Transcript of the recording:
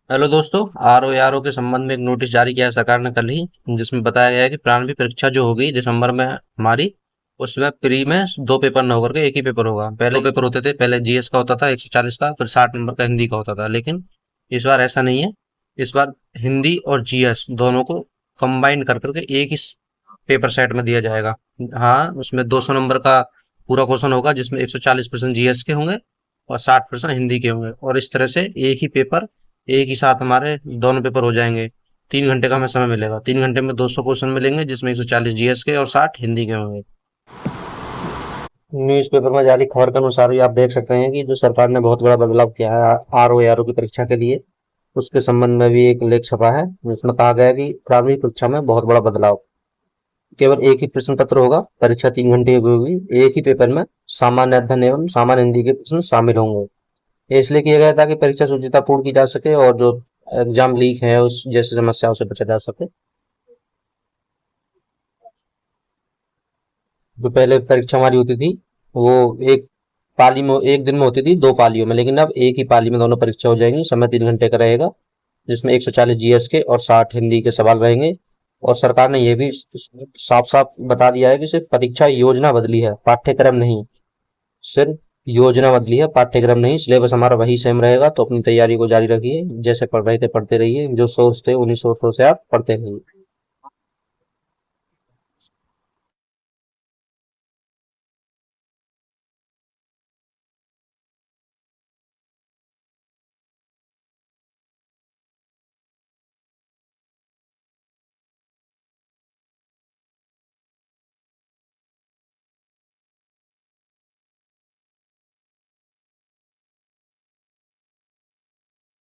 Hello दोस्तों। R O के संबंध में एक नोटिस जारी किया है सरकार ने कल ही, जिसमें बताया गया है कि प्रारंभिक परीक्षा जो होगी दिसंबर में हमारी, उसमें प्री में दो पेपर न होकर के एक ही पेपर होगा। पहले पेपर होते थे, पहले जीएस का होता था 140 का, फिर 60 नंबर का हिंदी का होता था। लेकिन इस बार ऐसा नहीं है। इस बार हिंदी और जीएस दोनों को कंबाइन कर करके एक ही पेपर सेट में दिया जाएगा। हाँ, उसमें 200 नंबर का पूरा क्वेश्चन होगा, जिसमें 140% जीएस के होंगे और 60% हिंदी के होंगे। और इस तरह से एक ही पेपर, एक ही साथ हमारे दोनों पेपर हो जाएंगे। 3 घंटे का हमें समय मिलेगा। 3 घंटे में 200 क्वेश्चन मिलेंगे, जिसमें 140 जीएस के और 60 हिंदी के होंगे। न्यूज़पेपर में जारी खबर के अनुसार ही आप देख सकते हैं कि जो सरकार ने बहुत बड़ा बदलाव किया है आर ओ की परीक्षा के लिए, उसके संबंध में भी एक लेख छपा है, जिसमें कहा गया है कि प्रारंभिक परीक्षा में बहुत बड़ा बदलाव। केवल एक ही प्रश्न पत्र होगा, परीक्षा 3 घंटे की होगी। एक ही पेपर में सामान्य अध्ययन एवं सामान्य हिंदी के प्रश्न शामिल होंगे। ये इसलिए किया गया था कि परीक्षा शुचितापूर्ण की जा सके और जो एग्जाम लीक है उस जैसी समस्याओं से बचा जा सके। जो पहले परीक्षा हमारी होती थी, वो एक पाली में, एक दिन में होती थी, 2 पालियों में, लेकिन अब एक ही पाली में दोनों परीक्षा हो जाएंगी। समय 3 घंटे का रहेगा, जिसमें 140 जीएस के और 60 हिंदी के सवाल रहेंगे। और सरकार ने यह भी साफ साफ बता दिया है कि सिर्फ परीक्षा योजना बदली है, पाठ्यक्रम नहीं। सिर्फ योजना बदली है, पाठ्यक्रम नहीं। सिलेबस हमारा वही सेम रहेगा। तो अपनी तैयारी को जारी रखिए, जैसे पढ़ रहे थे पढ़ते रहिए, जो सोर्स थे उन्हीं सोर्सों से आप पढ़ते रहिए।